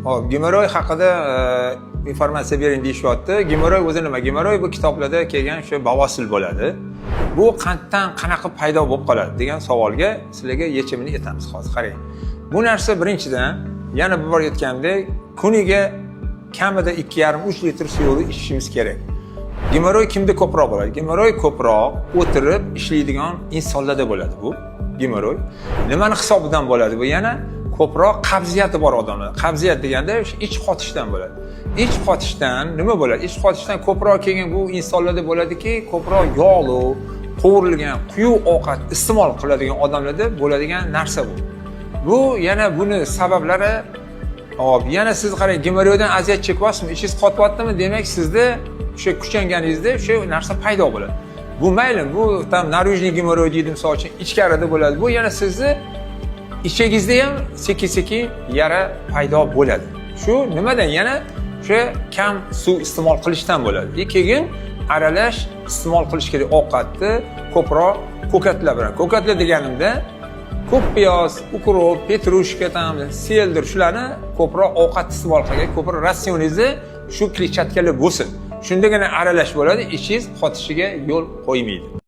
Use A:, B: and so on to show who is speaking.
A: Hop, gemoroy haqida informatsiya bering deyishyapti. Gemoroy o'zi nima? Gemoroy bu kitoblarda kelgan o'sha bavosil bo'ladi. Bu qanddan qanaqa paydo bo'lib qoladi degan savolga sizlarga yechimini aytamiz hozir. Qarang. Bu narsa birinchidan, yana bir bor aytgandek, kuniga kamida 2,5-3 litr suvni ichishimiz kerak. Gemoroy kimda ko'proq bo'ladi? Gemoroy ko'proq o'tirib ishlaydigan insonlarda bo'ladi bu. Gemoroy nimani hisobidan bo'ladi bu? Yana ko'proq qabziyati bor odamlar. Qabziyat deganda ich qotishdan bo'ladi. Ich qotishdan nima bo'ladi? Ich qotishdan ko'proq kelgan bu insonlarda bo'ladiki, ko'proq yog'li, qovurilgan, quyuq ovqat iste'mol qiladigan odamlarda bo'ladigan narsa bu. Bu yana buni sabablari hop, yana siz qarang, gemoroydan aziyat chekyapsizmi, ichingiz qotyaptimi, demak sizda o'sha kuchanganingizda o'sha narsa paydo bo'ladi. Bu mayli, bu tam narujniy gemoroy deydi, misol uchun ichkarida bo'ladi. Bu yana sizni ichagingizda ham sekin-sekin yara paydo bo'ladi. Shu nimadan? Yana o'sha kam suv iste'mol qilishdan bo'ladi. Keyin aralash iste'mol qilish kerak ovqatni, ko'proq ko'katlar bilan. Ko'katlar deganimda ko'p piyoz, ukrop, petrushka, seldir, shularni ko'proq ovqat iste'mol qilgan, ko'proq ratsioningizda shu kletchatkalar bo'lsin. Shundagina aralash bo'ladi, ichingiz qotishiga yo'l qo'ymaydi.